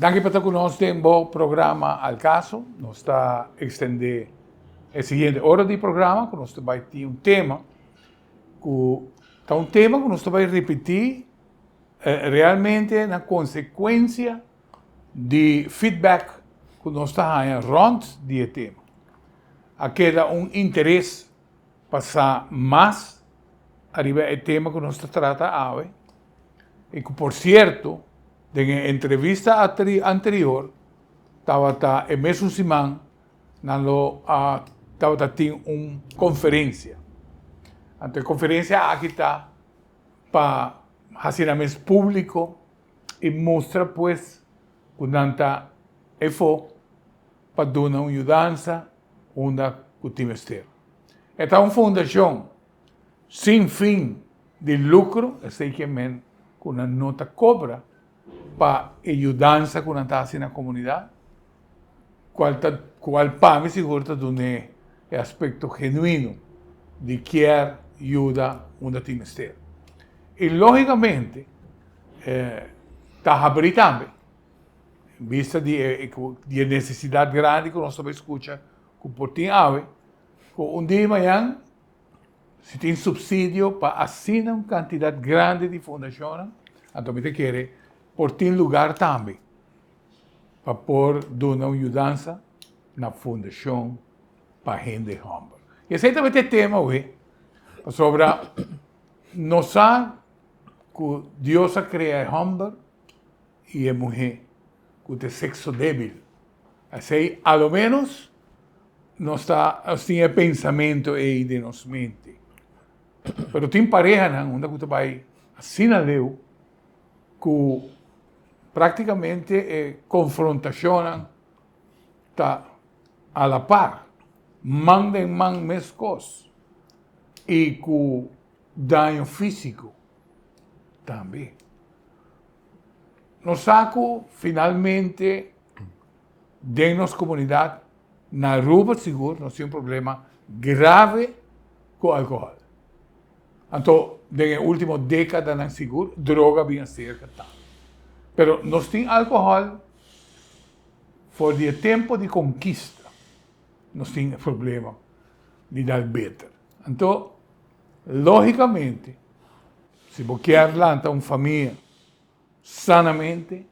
Danke por estar conosco em bom programa Al Caso. Nós está estender a seguinte hora de programa, que nós vai ter um tema que nós vai repetir realmente na consequência de feedback que nós está em rond de tema. Aqui dá interesse passar mais arriba o tema que nós trata hoje. E que, por certo, na entrevista anterior, estava a mesma semana, estava tendo uma conferência. A conferência aqui está para relacionamento público e mostra, pues, que não está para dar uma ajuda onde o time esteja. Esta é uma fundação sem fim de lucro, que uma nota cobra para ajudar que não está na comunidade, qual para mim seguro está dando o aspecto genuíno de querer ajudar onde o time esteja. E, logicamente, está abrindo também, em vista de necessidade grande que nós também escutamos que por ti ave, que dia de manhã, se tem subsídio para assinar uma quantidade grande de fundações, então me quer por ti lugar também, para pôr dar uma ajuda na fundação para a gente humble. E esse também é tema hoje, sobre nós sabemos que Deus criou humble e a mulher que tem sexo débil. Assim, ao menos, nós temos pensamento aí de nossa mente. Mas tem pareja, onde você vai assinar Deus, que praticamente confrontação está a la par, mão em mão mesmas coisas, e com dano físico também. Nós saco, finalmente, de nossa comunidade, na rua seguro, nós temos um problema grave com o álcool. Então, na última década, não seguro, droga bem cerca. Mas nós temos álcool por o tempo de conquista. Nós temos problema de dar better. Então, logicamente, se você quer lançar uma família sanamente,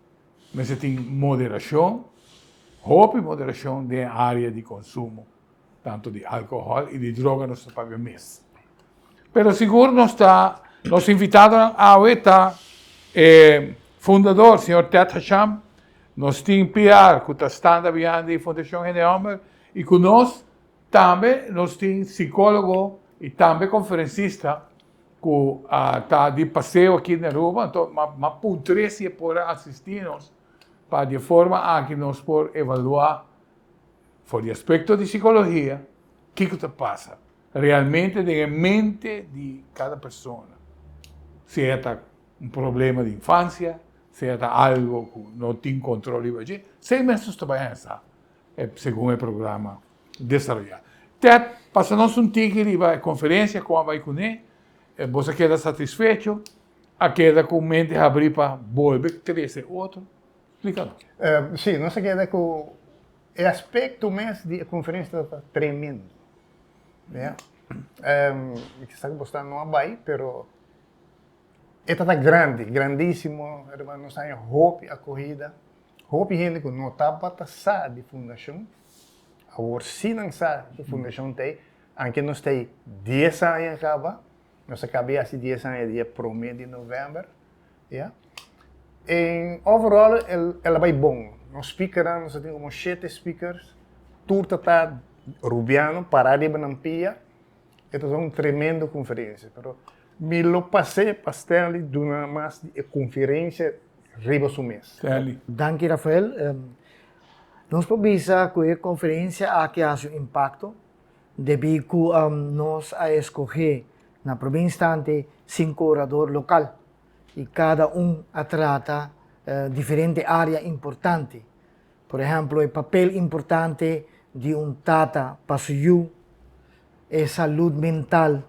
você tem moderação, moderação da área de consumo, tanto de álcool e de droga no seu próprio mês. Pero seguro nós invitados a estar fundador, senhor Ted Hasham, nós temos PR, que está estando vindo da Fundação Gente Humble, e que nós também temos psicólogo e também conferencista, que está de passeio aqui na rua, então, mas pudesse por assistir-nos, para de forma a que nós podemos evaluar, por o aspecto de psicologia, o que passa realmente na mente de cada pessoa. Se é um problema de infância, se é algo que não tem controle, 6 meses trabalhando, segundo o programa desenvolvido. Ted, passamos um tique de conferência com a Baicune, você queda satisfeito, a queda com mente abrir para volver, crescer outro. Explica-nos. Sim, nós queda com o aspecto mais de conferência está tremendo. Yeah. Está gostando não vai, pero esta está grandíssimo, hermano, nós temos hope acolhida, hope gente que não está para de fundação, a orsina de fundação tem, anche nós tem 10 anos acaba, nós acabamos assim 10 anos dia 1 de novembro, yeah. E overall ela vai bom, nós speakers, nós temos como 7 speakers, tudo está rubiano, parado na pia. Esta é uma tremenda conferência. Mas me lo passei para estar de uma mais conferência riba do mês. Danke, Rafael. Nós podemos que a conferência aqui há um impacto, devido que nós a escolher na província 5 oradores locais e cada trata diferente área importante. Por exemplo, o papel importante de tata para su saúde mental,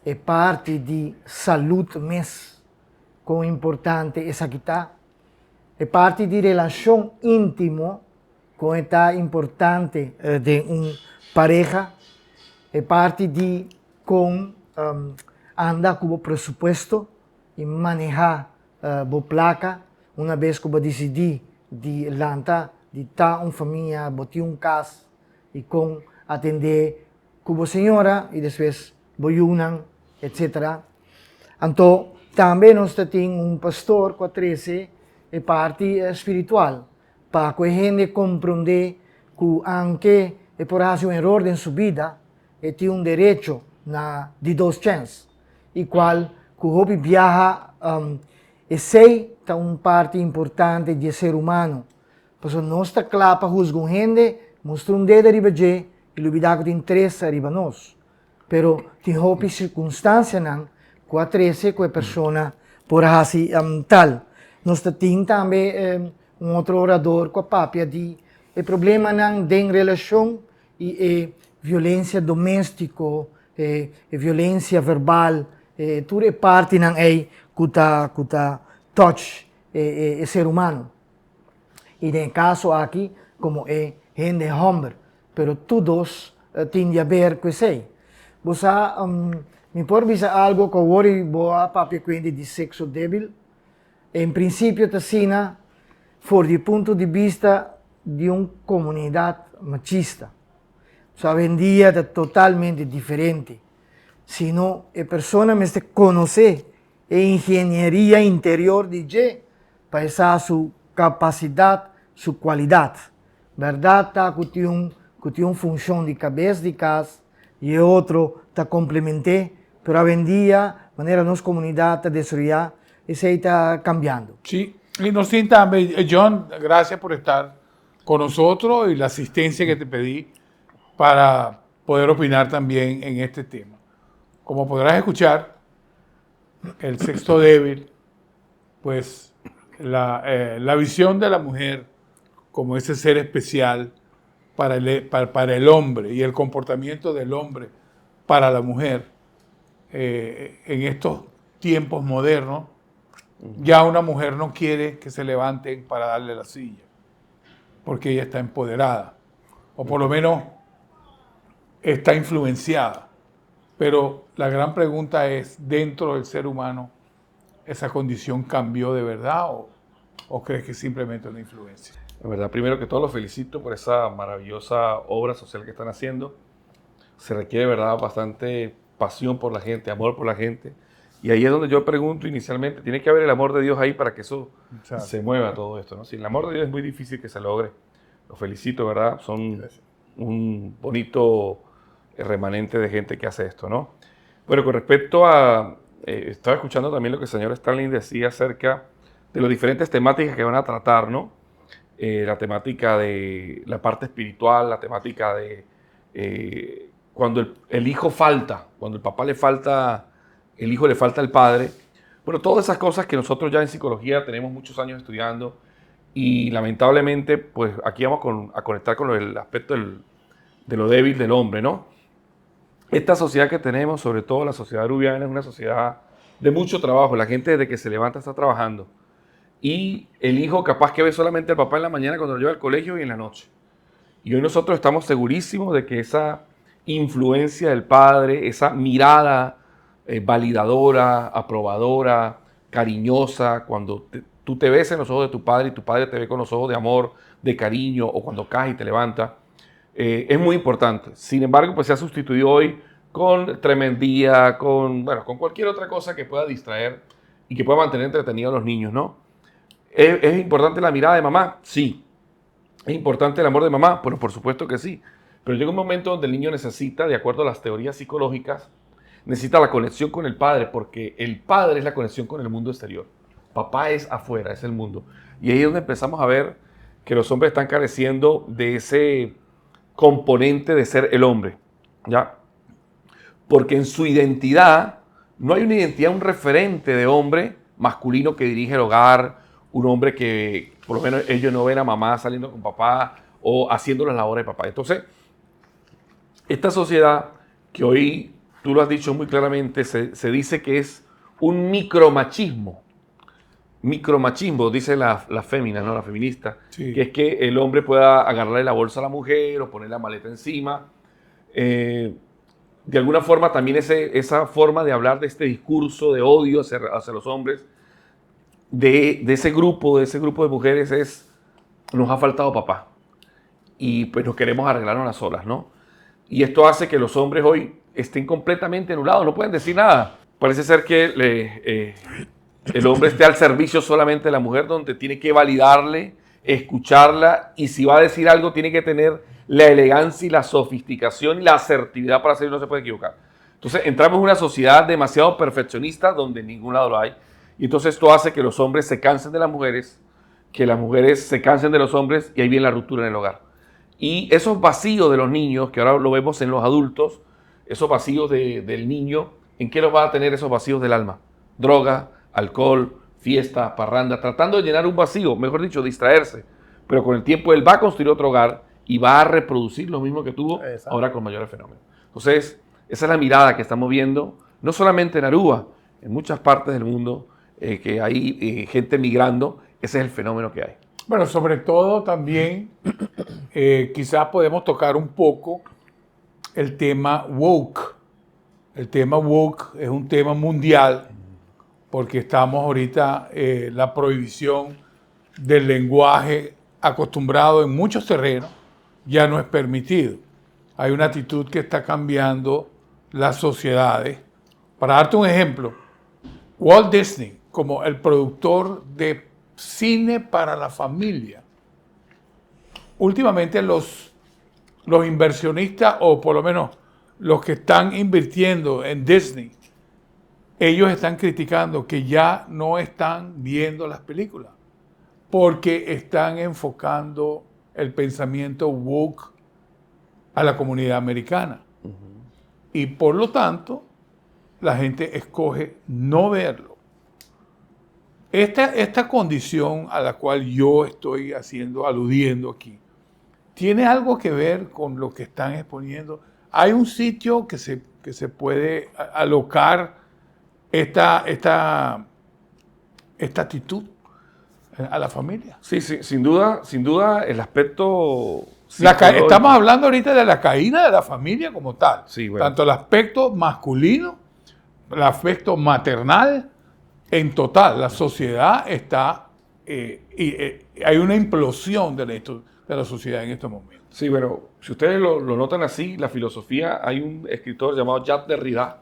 é parte de saúde mesmo, quão importante essa que está. é parte de relação íntimo com esta importante de pareja, é parte de com andar com o presupuesto e manejar a placa, uma vez que eu decidi de lançar, de estar uma família, botar casa e com atender como senhora e depois boiunan, etc. Então, também nós temos pastor com a 13 e parte espiritual, para que a gente compreenda que aunque é por um erro em sua vida, tem direito de 2 chances, e qual que o hobby viaja e sei que uma parte importante do ser humano. Por isso, não está claro para juzgar gente, mostra dedo arriba de e olvidar que tem interesse arriba nós. Pero tem hobby circunstância não, com a 13, com a pessoa por assim tal. Nós temos também outro orador com a papia de o problema não tem relação e violência doméstica, violência verbal, tudo é parte não é que touch o ser humano. E no caso aqui, como é gente homem, pero todos têm a ver com isso. Você me pode dizer algo que eu vou papia de sexo débil? Em princípio, está for do ponto de vista de uma comunidade machista. Hoje em dia é totalmente diferente. Se não a pessoa me conhece a engenharia interior de G, para essa sua capacidade, sua qualidade. Verdade, tá, que tem uma função de cabeça de casa e outro está complementar, mas hoje em dia, a maneira nossa comunidade está destruída, isso está cambiando. Sí, y nos tiene también, John, gracias por estar con nosotros y la asistencia que te pedí para poder opinar también en este tema. Como podrás escuchar, el sexto débil, pues la visión de la mujer como ese ser especial para el hombre y el comportamiento del hombre para la mujer en estos tiempos modernos, ya una mujer no quiere que se levanten para darle la silla, porque ella está empoderada, o por lo menos está influenciada. Pero la gran pregunta es, dentro del ser humano, ¿esa condición cambió de verdad o crees que es simplemente una influencia? La verdad, primero que todo, los felicito por esa maravillosa obra social que están haciendo. Se requiere, de verdad, bastante pasión por la gente, amor por la gente. Y ahí es donde yo pregunto inicialmente, tiene que haber el amor de Dios ahí para que eso se mueva todo esto, ¿no? Sin el amor de Dios es muy difícil que se logre. Los felicito, ¿verdad? Son un bonito remanente de gente que hace esto, ¿no? Bueno, con respecto a... estaba escuchando también lo que el señor Stanley decía acerca de las diferentes temáticas que van a tratar, ¿no? La temática de la parte espiritual, la temática de cuando el hijo falta, cuando el papá le falta, el hijo le falta al padre. Bueno, todas esas cosas que nosotros ya en psicología tenemos muchos años estudiando y lamentablemente, pues aquí vamos a conectar con el aspecto de lo débil del hombre, ¿no? Esta sociedad que tenemos, sobre todo la sociedad uruguayana, es una sociedad de mucho trabajo. La gente desde que se levanta está trabajando. Y el hijo capaz que ve solamente al papá en la mañana cuando lo lleva al colegio y en la noche. Y hoy nosotros estamos segurísimos de que esa influencia del padre, esa mirada validadora, aprobadora, cariñosa, cuando tú te ves en los ojos de tu padre y tu padre te ve con los ojos de amor, de cariño, o cuando caes y te levanta, es muy importante. Sin embargo, pues se ha sustituido hoy con tremendía, con cualquier otra cosa que pueda distraer y que pueda mantener entretenidos a los niños, ¿no? ¿Es importante la mirada de mamá? Sí. ¿Es importante el amor de mamá? Bueno, por supuesto que sí. Pero llega un momento donde el niño necesita, de acuerdo a las teorías psicológicas, necesita la conexión con el padre, porque el padre es la conexión con el mundo exterior. Papá es afuera, es el mundo. Y ahí es donde empezamos a ver que los hombres están careciendo de ese componente de ser el hombre, ¿ya? Porque en su identidad no hay una identidad, un referente de hombre masculino que dirige el hogar, un hombre que por lo menos ellos no ven a mamá saliendo con papá o haciendo las labores de papá. Entonces, esta sociedad que hoy, tú lo has dicho muy claramente, se dice que es un micromachismo. micromachismo, dice la fémina, ¿no? La feminista, Sí. que es que el hombre pueda agarrarle la bolsa a la mujer o poner la maleta encima. De alguna forma también esa forma de hablar de este discurso de odio hacia los hombres, de ese grupo de mujeres nos ha faltado papá y pues nos queremos arreglarnos las solas, ¿no? Y esto hace que los hombres hoy estén completamente anulados, no pueden decir nada. Parece ser que el hombre esté al servicio solamente de la mujer, donde tiene que validarle, escucharla, y si va a decir algo tiene que tener la elegancia y la sofisticación y la asertividad para hacerlo, no se puede equivocar. Entonces entramos en una sociedad demasiado perfeccionista donde en ningún lado lo hay, y entonces esto hace que los hombres se cansen de las mujeres, que las mujeres se cansen de los hombres, y ahí viene la ruptura en el hogar. Y esos vacíos de los niños, que ahora lo vemos en los adultos, esos vacíos del niño, ¿en qué los va a tener esos vacíos del alma? Droga, alcohol, fiesta, parranda, tratando de llenar un vacío, mejor dicho, distraerse. Pero con el tiempo él va a construir otro hogar y va a reproducir lo mismo que tuvo, Exacto. ahora con mayores fenómenos. Entonces, esa es la mirada que estamos viendo, no solamente en Aruba, en muchas partes del mundo, que hay gente migrando, ese es el fenómeno que hay. Bueno, sobre todo también quizás podemos tocar un poco el tema woke. El tema woke es un tema mundial porque estamos ahorita, la prohibición del lenguaje acostumbrado en muchos terrenos ya no es permitido. Hay una actitud que está cambiando las sociedades. Para darte un ejemplo, Walt Disney, como el productor de cine para la familia, últimamente los inversionistas, o por lo menos los que están invirtiendo en Disney, ellos están criticando que ya no están viendo las películas porque están enfocando el pensamiento woke a la comunidad americana. Y por lo tanto, la gente escoge no verlo. Esta condición a la cual yo estoy aludiendo aquí, tiene algo que ver con lo que están exponiendo. Hay un sitio que se puede alocar esta actitud a la familia. Sí, sí, sin duda el aspecto Estamos hablando ahorita de la caída de la familia como tal. Sí, bueno. Tanto el aspecto masculino, el aspecto maternal, en total, la sociedad está, hay una implosión de la sociedad en estos momentos. Sí, bueno, si ustedes lo notan así, la filosofía, hay un escritor llamado Jacques Derrida,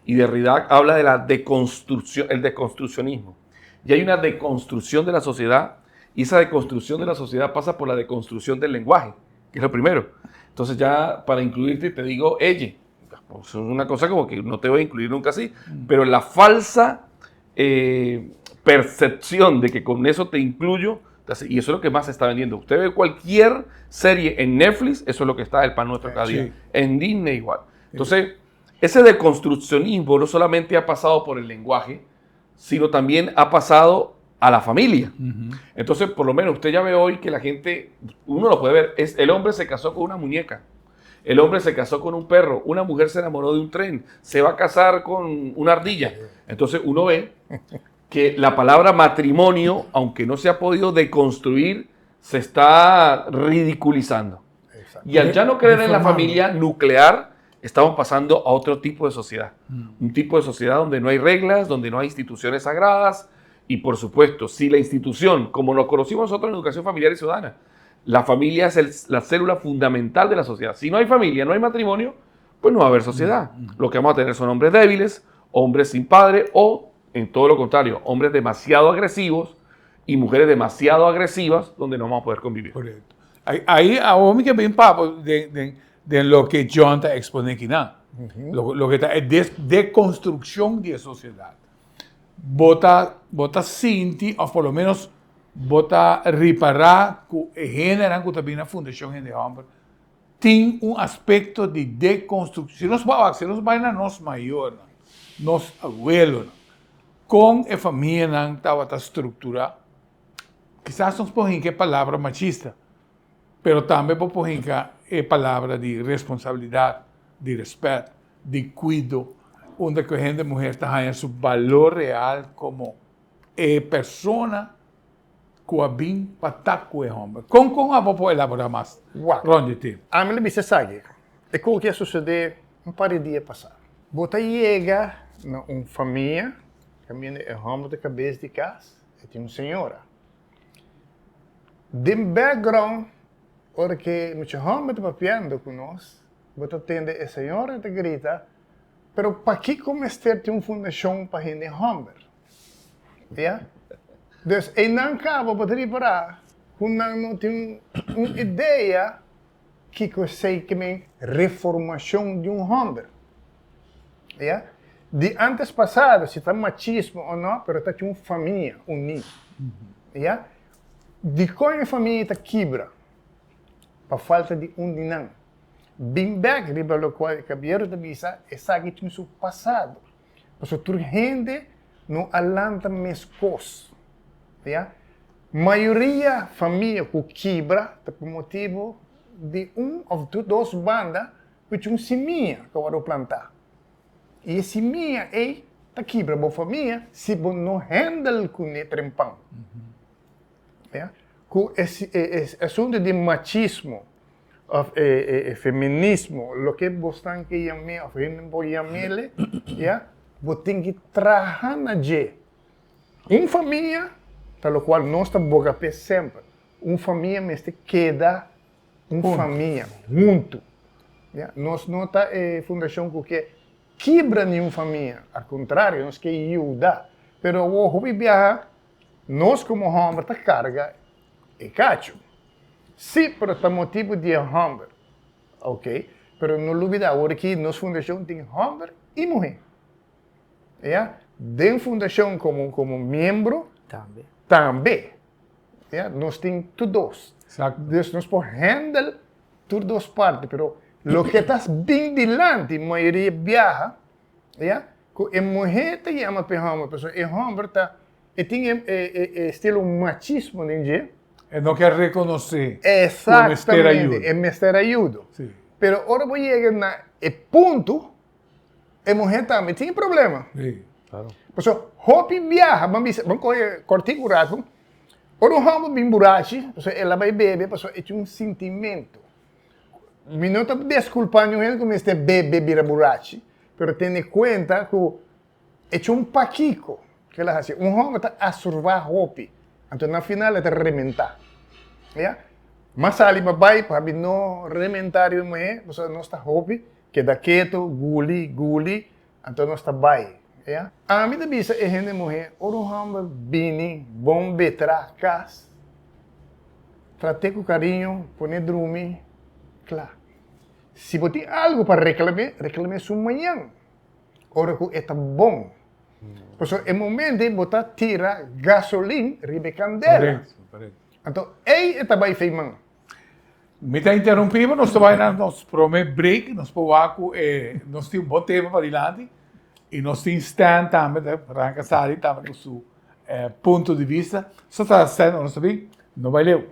y Derrida habla de la deconstrucción, el deconstruccionismo. Y hay una deconstrucción de la sociedad, y esa deconstrucción de la sociedad pasa por la deconstrucción del lenguaje, que es lo primero. Entonces ya para incluirte te digo, ella, pues es una cosa como que no te voy a incluir nunca así, pero la falsa percepción de que con eso te incluyo, y eso es lo que más se está vendiendo. Usted ve cualquier serie en Netflix, eso es lo que está, el pan nuestro cada día. Sí. En Disney igual. Entonces, ese deconstruccionismo no solamente ha pasado por el lenguaje, sino también ha pasado a la familia. Entonces, por lo menos usted ya ve hoy que la gente, uno lo puede ver, el hombre se casó con una muñeca, el hombre se casó con un perro, una mujer se enamoró de un tren, se va a casar con una ardilla. Entonces uno ve que la palabra matrimonio, aunque no se ha podido deconstruir, se está ridiculizando. Exacto. Y al ya no creer en la familia nuclear, estamos pasando a otro tipo de sociedad. Un tipo de sociedad donde no hay reglas, donde no hay instituciones sagradas. Y por supuesto, si la institución, como lo conocimos nosotros en educación familiar y ciudadana, la familia es la célula fundamental de la sociedad. Si no hay familia, no hay matrimonio, pues no va a haber sociedad. Lo que vamos a tener son hombres débiles, hombres sin padre, o en todo lo contrario, hombres demasiado agresivos y mujeres demasiado agresivas, donde no vamos a poder convivir. Correcto. Aí a que vem papo de lo que John está exponiendo aquí, ¿no? Lo que está es deconstrucción de sociedad. Bota sinti, o por lo menos bota reparar que generan que também na Fundação de Homem tem aspecto de deconstrucción. Se nos vai na nos maior, nos abuelos, com a família estava a estrutura, quizás nos põem que palavra machista, pero também põem que palavra de responsabilidade, de respeto, de cuido, onde que a gente mulher está ganhando su valor real como persona que a bem para com o homem. Com a pouco elaborar mais. Uau. Ronde te. A mim, você sabe, é o que sucedeu par de dias passados. Você chega na uma família, caminha é homem de cabeça de casa, e tem uma senhora. De background, hora que muitos homens estão papiando com nós, você atende a senhora te grita, pero para que começar ter uma fundação para gente homem? Yeah? Então, e não acaba para reparar, quando não tem uma ideia que sei que é reformação de homem. Yeah? De antes passado, se está machismo ou não, mas está uma família unida. Yeah? De como a família está quebra, por falta de dinâmica. Bem back, riba o qual cabelo da visa, é sabe que tinha seu passado. Porque tu gente não alanta mais coisas. Yeah? Maioria família que quebra, por motivo de ou duas bandas, que tinha uma seminha que eu vou plantar. E a seminha é, tá quebra a família, se você não handle com o trempão. Com esse assunto de machismo, feminismo, o que você tem que chamar, você não pode chamar, você tem que trabalhar na gente. Uma família, pelo qual nós estamos boca sempre, uma família mas queda uma família junto. Nós não está fundação que quebra nenhuma família, ao contrário, nós que ajuda. Mas o hobby viajar, nós como homem, tá carga e cacho. Sim, por este motivo de homem, ok? Mas não olvida agora que nossa fundação tem homem e mulher. Yeah? Dentro da fundação como membro, também. Yeah? Nós temos todos. Exacto. Então, nós podemos handle todas as partes, mas o que está bem delante, a maioria viaja, yeah? A mulher te chama para homem, mas o homem tem estilo machismo, né? Não quer reconhecer. Exatamente, é mestre ajuda. Sim. Mas agora vou chegar no ponto, a mulher também tem problema. Sim. Claro. Porque hopi viaja, vamos cortar o rato. Ora, o homem bem burachi, ela vai beber, porque é um sentimento. Me não está desculpando ele como este bebê vira burachi, mas tem em conta que é um paquico que ela faz. Um homem está a survar hopi, então na final ele está a rementar. Yeah? Mas ali vai para não rementar o mulher, porque nós está hopi, que dá quieto, guli, então nós está vai. Yeah? A minha visa é gente mulher, ora um homem bini, bom betra, cas, trate com carinho, põe dormir, claro. Se você tem algo para reclamar sua manhã, ora que é bom. Porque é momento de você tirar gasolina, ribe candela. Correto. Então, aí é também feimão. Me está interrompendo, nós estamos no nosso primeiro break, nós temos um bom tempo para adiante. E nós temos stand também, para arrancar também com o seu ponto de vista. Só está sendo, não sabe? Não vai ler.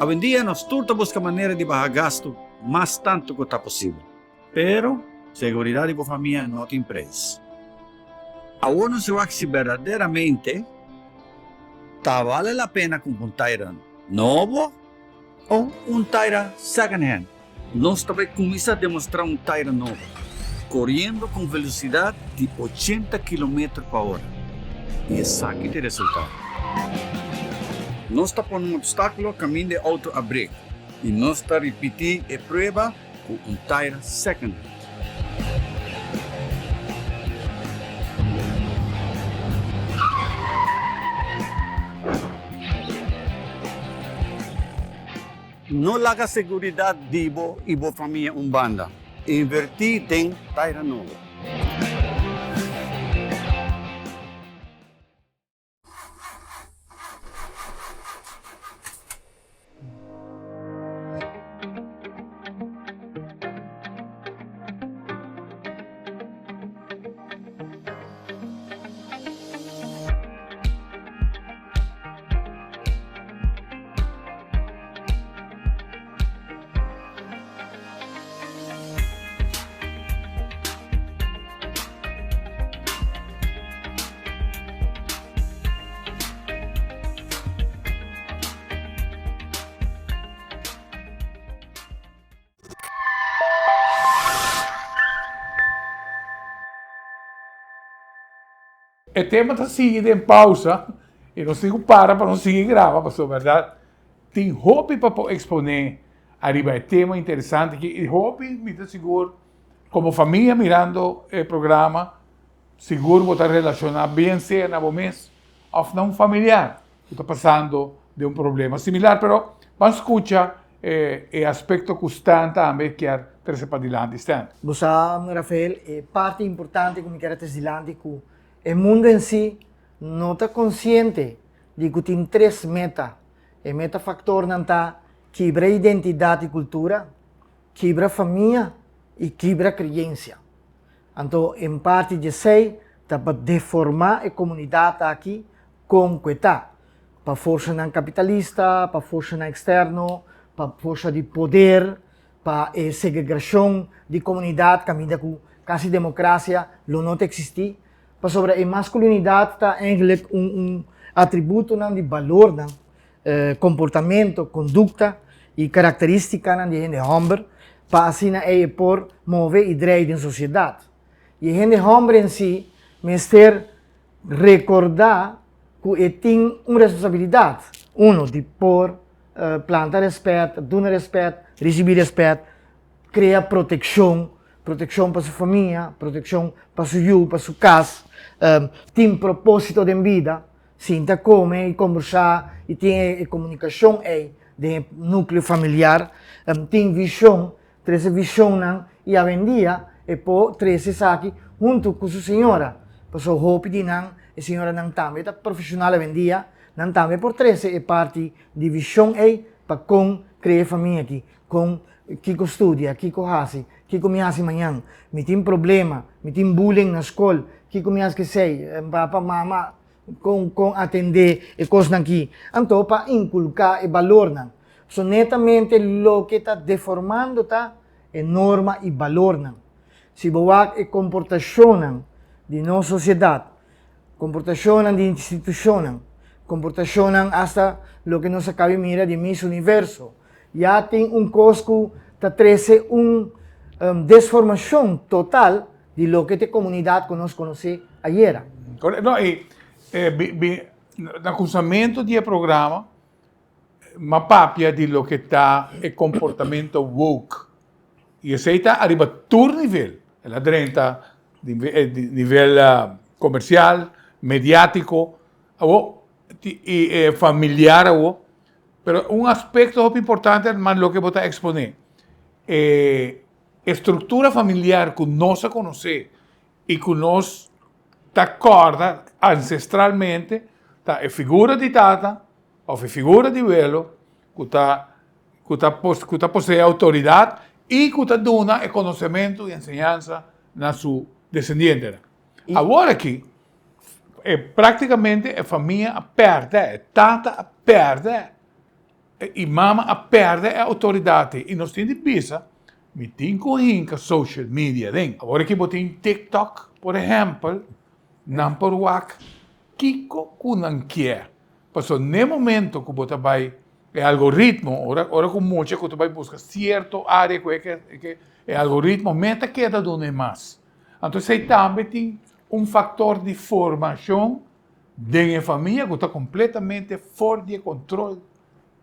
Hoje em dia, nós todos buscamos maneira de baixar gasto mais tanto que está possível. Pero, segurança para a família não tem preço. Agora se vai se verdadeiramente vale a pena comprar um Tyra novo ou um Tyra second hand. Nós também começamos a demonstrar um Tyra novo, correndo com velocidade de 80 km por hora. E esse aqui tem resultado. Nós estamos pondo um obstáculo, caminho de auto a break. E nós estamos repetindo a prova com um Tyra second hand. Não larga segurança de você e sua família banda. Invertir em Tyra novo. O tema está seguindo em pausa e não sigo para não seguir gravar, pastor, verdade? Tem roupa para exponer arriba é tema interessante que roupa me está seguro como família mirando o programa seguro vou estar relacionado bem seja na mês ou não familiar que está passando de um problema similar, pero vamos escutar o aspecto constante também que é trazer para adiante. Você, Rafael, parte importante como quero trazer adiante que o mundo em si não está consciente de que tem três metas. O metafactor não está quebra a identidade e cultura, quebra a família e quebra a crença. Então, em parte de sei, está para deformar a comunidade aqui com o que está. Para força não capitalista, para força não externo, para força de poder, para a segregação de comunidade, caminho com quase democracia, não existe. Para sobre a masculinidade está eigenlijk atributo de valor, comportamento, conduta e característica de gente homem, para assim por mover e dreig na sociedade. E a gente homem em si, mestre recordar que tem uma responsabilidade, de plantar respeito, dar respeito, receber respeito, criar proteção para sua família, proteção para seu filho, para sua casa, tem propósito de vida, sinta come e conversar e tem a comunicação de núcleo familiar, tem visão, traz visão e a vendia e pô traz isso aqui junto com sua senhora, para sua roupa de a senhora não também está profissional a vendia, não também por trazer a parte de visão para com criar família aqui, com que estudia, que hace, que me hace amanhã, me tem problema, me tem bullying na escola, que me hace que sei, papa, mama, com atender e coisas aqui. Então, para inculcar o valor, so netamente lo que está deformando tá é norma e valor. Se boa é comportação de nossa sociedade, comportação de instituição, comportação hasta lo que nos acaba de mirar de Miss Universo. Já tem cosco que traz desformação total de lo que a comunidade que nós conhecemos ayer. No, no cruzamento do programa, uma papia de lo que está o comportamento woke. E esse está arriba a todo nível. Ela drenta de nível comercial, mediático, e familiar. Pero um aspecto importante, mas lo que vou exponer. Estrutura familiar que nós conhecemos e que nós acorda ancestralmente, tá a figura de tata ou a figura de velo que possui autoridade e que dá conhecimento e ensinança na sua descendente. Agora aqui, praticamente a família perde, a tata perde e mama a perde a autoridade. E nós temos de pensar, me tem com social media. Agora que botem TikTok, por exemplo, não por wak, kiko kunan quer. Passou no momento que você vai, é algoritmo, ora com muito que você vai buscar certa área que é algoritmo, meta queda donde mais. Então, aí também tem factor de formação de família que está completamente fora de controle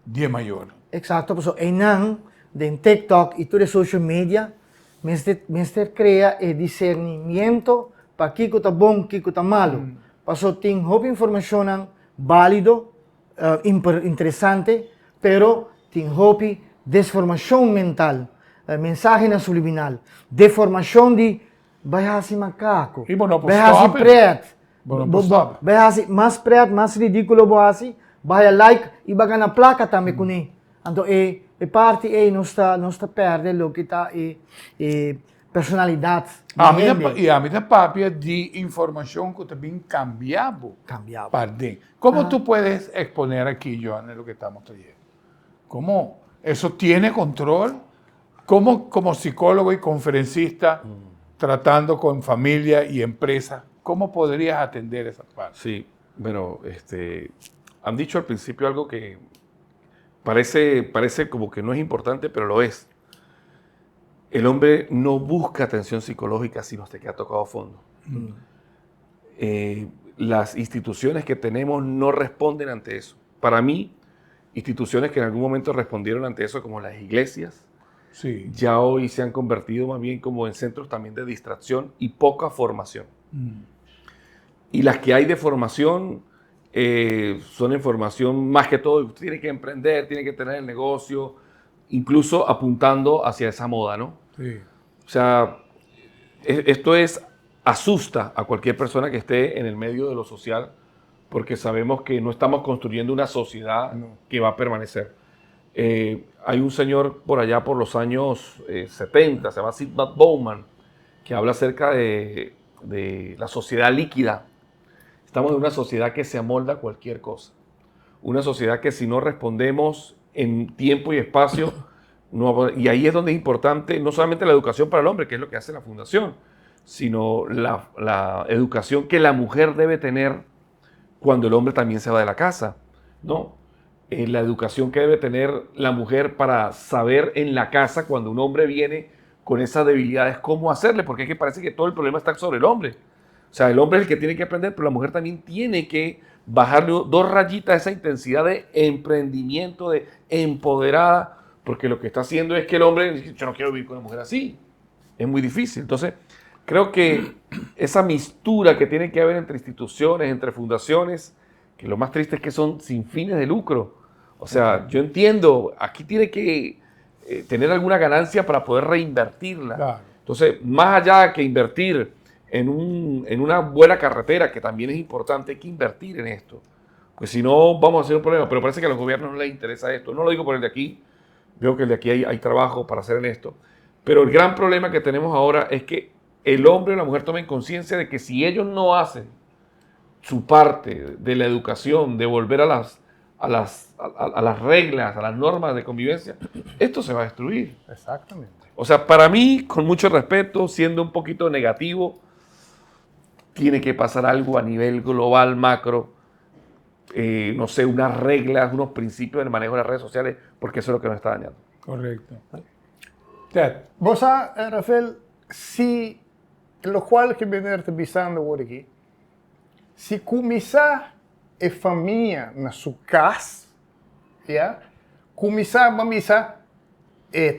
de maior. Exacto, pues en TikTok y todo de social media, mister crea el discernimiento para qué está bom, qué está malo. Paso tem mucha información válido, interesante, pero tem mucha desformación mental, mensaje na subliminal, deformación de vai assim macaco, E bom, não vai assim preto, stop. vai assim mais preto, mais ridículo, vai like e vai na placa também com ele. Então parte nossa perde o que está personalidade. A minha papia de informação que também cambiava. Para dentro. Como tú puedes exponer aquí, Joan, lo que estamos trayendo? ¿Cómo eso tiene control? ¿Cómo como psicólogo y conferencista, tratando con familia y empresa, cómo podrías atender esa parte? Sí, bueno, han dicho al principio algo que parece como que no es importante, pero lo es. El hombre no busca atención psicológica sino hasta que ha tocado fondo. Las instituciones que tenemos no responden ante eso. Para mí, instituciones que en algún momento respondieron ante eso, como las iglesias, Sí. ya hoy se han convertido más bien como en centros también de distracción y poca formación. Y las que hay de formación son en formación más que todo, usted tiene que emprender, tiene que tener el negocio, incluso apuntando hacia esa moda, ¿no? Sí. O sea, esto asusta a cualquier persona que esté en el medio de lo social, porque sabemos que no estamos construyendo una sociedad que va a permanecer. Hay un señor por allá por los años 70, se llama Zygmunt Bauman, que habla acerca de la sociedad líquida. Estamos en una sociedad que se amolda a cualquier cosa. Una sociedad que si no respondemos en tiempo y espacio, y ahí es donde es importante no solamente la educación para el hombre, que es lo que hace la fundación, sino la educación que la mujer debe tener cuando el hombre también se va de la casa, ¿no? La educación que debe tener la mujer para saber en la casa cuando un hombre viene con esas debilidades, cómo hacerle, porque es que parece que todo el problema está sobre el hombre. O sea, el hombre es el que tiene que aprender, pero la mujer también tiene que bajarle 2 rayitas a esa intensidad de emprendimiento, de empoderada, porque lo que está haciendo es que el hombre dice, yo no quiero vivir con una mujer así. Es muy difícil. Entonces, creo que esa mistura que tiene que haber entre instituciones, entre fundaciones, que lo más triste es que son sin fines de lucro. O sea, yo entiendo, aquí tiene que tener alguna ganancia para poder reinvertirla. Claro. Entonces, más allá que invertir en una buena carretera, que también es importante, hay que invertir en esto. Pues si no, vamos a hacer un problema. Pero parece que a los gobiernos no les interesa esto. No lo digo por el de aquí. Veo que el de aquí hay trabajo para hacer en esto. Pero el gran problema que tenemos ahora es que el hombre y la mujer tomen conciencia de que si ellos no hacen su parte de la educación, de volver a las reglas, a las normas de convivencia, esto se va a destruir. Exactamente. O sea, para mí, con mucho respeto, siendo un poquito negativo, tiene que pasar algo a nivel global, macro, no sé, unas reglas, unos principios del manejo de las redes sociales, porque eso es lo que nos está dañando. Correcto. Ted, Vos sabés, Rafael, si lo cual que viene visando hoje aqui, se começar a família na sua casa, yeah? Começar a misa,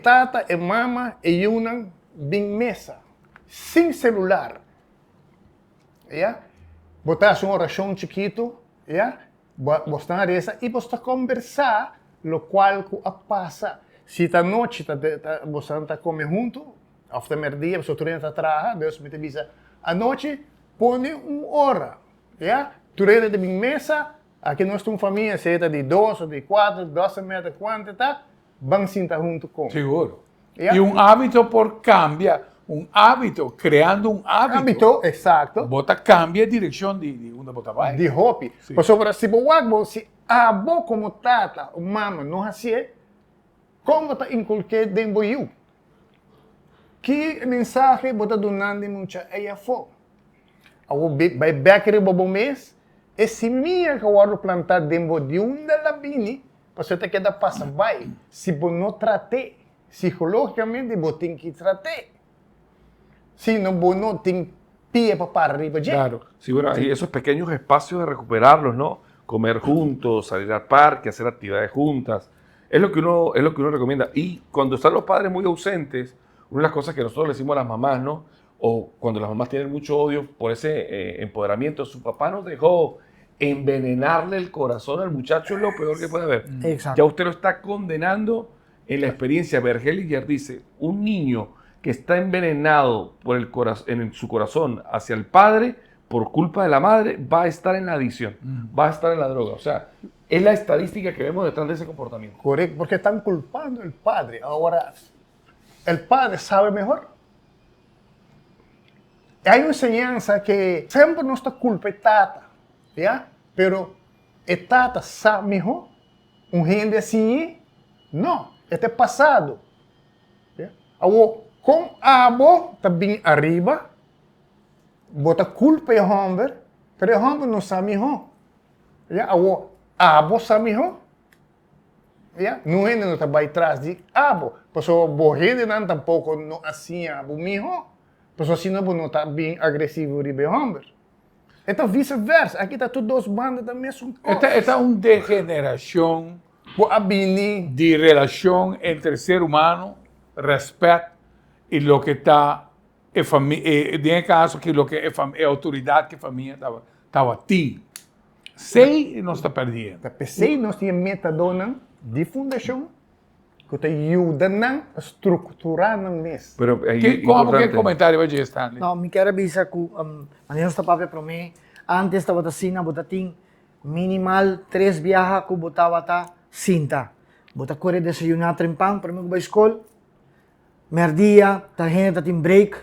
tata e mama e unam bem mesa, sem celular, yeah? Botar uma oração chiquito, yeah? Botar essa e você conversar, lo qual que passa. Se a noite você está comendo junto, ao dia você está atrás, Deus me avisa, a noite põe uma hora, yeah? Tu rede de minha mesa, aqui nós temos família, seja de 2 ou de 4, 12 metros, quanto está, vão sentar junto com. seguro. Yeah. Y un hábito por cambia un hábito, creando un hábito. Hábito, exacto. Bota cambia dirección de una bota vai. De hobby. Sí. Por sobre si boagbo, si abo como tata, o mama, não hacía, como tá inculqué dentro de you? Que mensagem bota donando muita ella fo? Awo vai backer bobo mês, esse minha que eu plantar dentro de da labini, você te queda passa vai. Se você não trate, psicologicamente você tem que tratar. Si no, vos no te pie para arriba ya. Claro. Sí, bueno, hay esos pequeños espacios de recuperarlos, ¿no? Comer juntos, salir al parque, hacer actividades juntas. Es lo que uno recomienda. Y cuando están los padres muy ausentes, una de las cosas que nosotros le decimos a las mamás, ¿no? O cuando las mamás tienen mucho odio por ese empoderamiento, su papá nos dejó envenenarle el corazón al muchacho, es lo peor que puede haber. Exacto. Ya usted lo está condenando en la experiencia. Bergelinger dice, un niño que está envenenado por en su corazón hacia el padre por culpa de la madre, va a estar en la adicción, va a estar en la droga. O sea, es la estadística que vemos detrás de ese comportamiento. Correcto, porque están culpando al padre. Ahora, el padre sabe mejor. Hay una enseñanza que siempre nuestra culpa es tata, ¿ya? Pero el tata sabe mejor. Un gente así, no, este es pasado. ¿Ya? Ahora, com abo também arriba, bota culpa em homem, pero o homem não sabe melhor. Ya, o abo sabe melhor. Ya, não é não está vai atrás de abo, porque o borrede não tampouco não assim abo melhor, porque assim não está bem agressivo de homem. Então vice-versa, aqui está tudo dos bandas da mesma coisa. Esta es una degeneración O abini, de relación entre ser humano, respeto y lo que está en caso que lo que es autoridad que familia estaba a ti. Sei não está perdiendo. da PC nós temos metadona de fundação que te ajuda a estruturar no mês. Pero ¿Cómo que comentario va a Stanley? No, mi quero bisa ku ano sta papel para mim. Antes estava assim, bota ting minimal 3 viaja ku botava ta cinta. Bota corre desayunar trempang para mim ba escola. Merdia, ta hen ta tim break,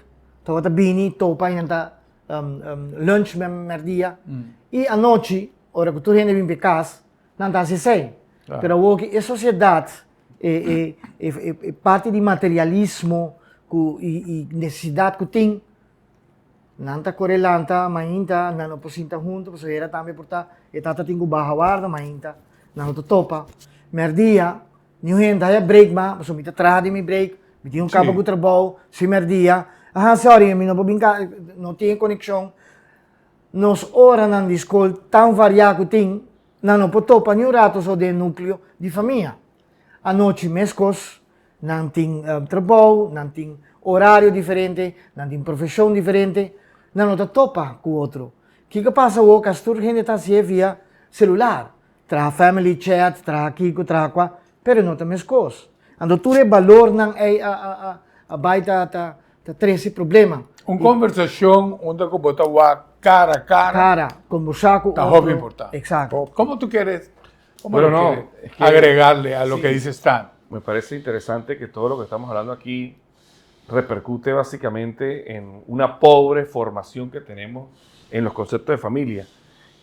ta wata bini topa in ta lunch merdia. E a noite, ora que tu hen vim pe casa, não tá se sei. Pero o que a sociedade é parte de materialismo e necessidade que tem. Nanta correlanta, mainta, nano posinta junto, pues era também porta, etata tingu baja guarda, mainta, nano topa. Merdia, niu henda ya break ma, pues mita trade mi break, miti um cabo com trabalho, se merdia, sorry, mi não vou brincar, não tem conexão. Nos ora nan di escola tão variado tem, nano topa niu rato só de núcleo de família. A noite mescos, não tem trabalho, não tem horário diferente, não tem profissão diferente. Não te topa com o outro. O que passa o que as gente está se via celular, tra family chat, tra aqui, tra qua, pero não tem mais coisas. Ando tu é valor não é a baita ta treze problema. Conversação onde que bota cara a cara. Cara, conversar com o Está outro. muy importante. Exacto. ¿Cómo tú quieres Bueno, no, es que- agregarle a lo sí. que dice Stan? Me parece interesante que todo lo que estamos hablando aquí repercute básicamente en una pobre formación que tenemos en los conceptos de familia.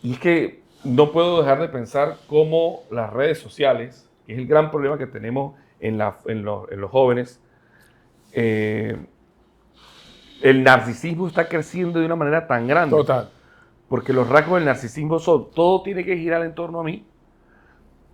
Y es que no puedo dejar de pensar cómo las redes sociales, que es el gran problema que tenemos en los jóvenes, el narcisismo está creciendo de una manera tan grande. Total. Porque los rasgos del narcisismo son, todo tiene que girar en torno a mí,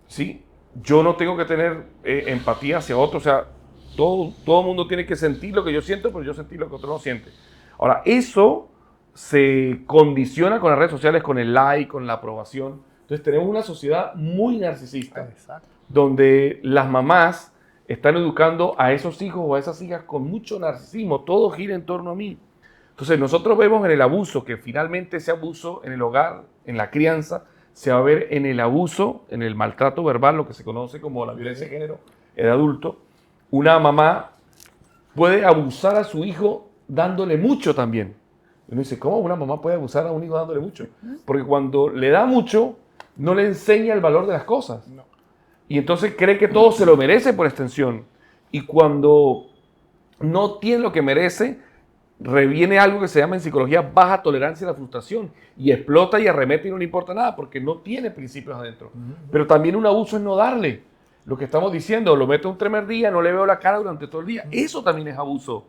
¿sí? Yo no tengo que tener empatía hacia otro, o sea, todo el mundo tiene que sentir lo que yo siento, pero yo sentir lo que otro no siente. Ahora, eso se condiciona con las redes sociales, con el like, con la aprobación. Entonces tenemos una sociedad muy narcisista, Exacto. donde las mamás están educando a esos hijos o a esas hijas con mucho narcisismo, todo gira en torno a mí. Entonces nosotros vemos en el abuso, que finalmente ese abuso en el hogar, en la crianza, se va a ver en el abuso, en el maltrato verbal, lo que se conoce como la violencia de género en adulto. Una mamá puede abusar a su hijo dándole mucho también. Y uno dice, ¿cómo una mamá puede abusar a un hijo dándole mucho? Porque cuando le da mucho, no le enseña el valor de las cosas. No. Y entonces cree que todo se lo merece por extensión. Y cuando no tiene lo que merece, reviene algo que se llama en psicología baja tolerancia a la frustración y explota y arremete y no le importa nada porque no tiene principios adentro. Pero también un abuso es no darle. Lo que estamos diciendo, lo meto un primer día, no le veo la cara durante todo el día. Eso también es abuso.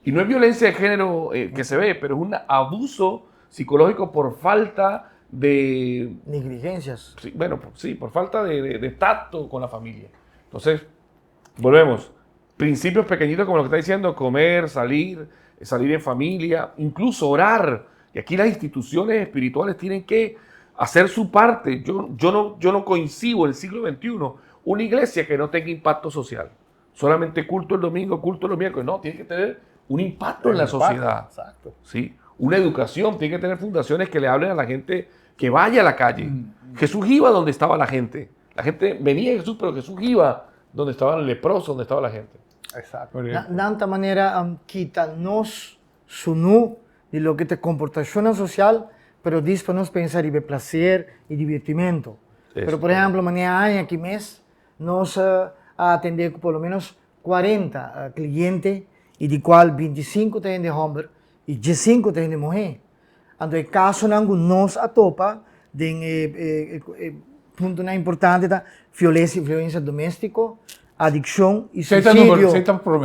Y no es violencia de género que se ve, pero es un abuso psicológico por falta de... Negligencias. Sí, bueno, sí, por falta de tacto con la familia. Entonces, volvemos. Principios pequeñitos como lo que está diciendo, comer, salir en familia, incluso orar. Y aquí las instituciones espirituales tienen que hacer su parte. Yo no coincido en el siglo XXI una iglesia que no tenga impacto social. Solamente culto el domingo, culto los miércoles. No, tiene que tener un impacto en la sociedad. Exacto. ¿Sí? Una educación, tiene que tener fundaciones que le hablen a la gente que vaya a la calle. Jesús iba donde estaba la gente. La gente venía a Jesús, pero Jesús iba donde estaban los leprosos, donde estaba la gente. Exacto. Nanta manera quita-nos sunu de lo que te comportación social, pero diz para nos pensar y ver placer y divertimento. Pero por ejemplo, mañana aquí mes nos atender por lo menos 40 clientes y de cual 25 tienen de hombre y 15 tienen de mujer. Entonces, caso nos atopa de punto importante da violência doméstica, adicción y suicidio.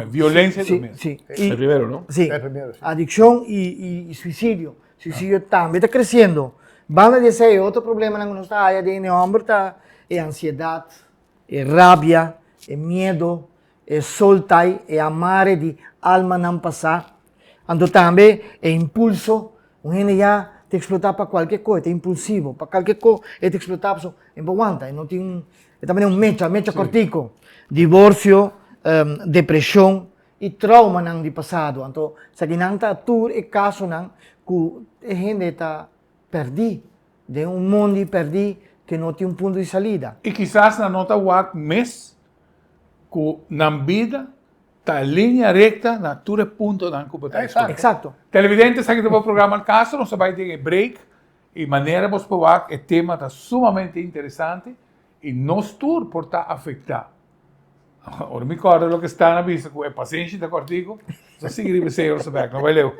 Violencia doméstica. Sí. El primero, ¿no? Sí, El primero, sí. adicción y suicidio. Suicidio también está creciendo. Van a decir otro problema en nuestra área de hombre es ansiedad, es rabia, es miedo, es soltar, es amar de alma não passar. Entonces también es impulso. Un gente ya te explota para cualquier cosa, es impulsivo, para cualquier cosa te explota, en aguanta, no tiene también un mecha cortico, divorcio, depresión y trauma nang di pasado. Entonces, sa ginanta tur e caso nang ku gente está perdi, de un mundo perdi que no tiene un punto de salida. Y quizás la nota WAC mes, que na vida, está en línea recta, na ture punto dan competência. Exacto. Televidentes, aqui do programa El Caso, nós vai ter break e maneira de provar que o tema está sumamente interessante e nos tour por estar afetado. Ora me acordo do que está na vista, com a paciente da cortico, só seguir e você saber, não vai ler.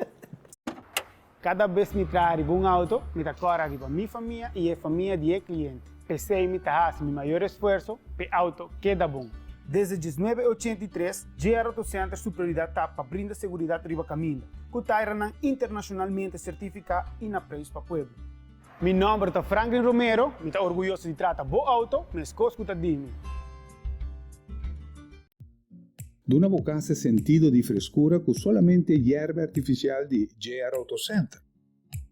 Cada vez me trago um auto, me dá cora para minha família e a família de cliente. Pensei me fazer meu maior esforço para o auto queda bom. Desde 1983, GR Auto Center su prioridad está para brindar seguridad riba caminho, que Tyranan internacionalmente certificado e na preço para pueblo. Mi nombre es Franklin Romero, me está orgulloso de tratar bo auto, me escosto de mim. Duna bocasse sentido di frescura con solamente hierba artificial di GR Auto Center.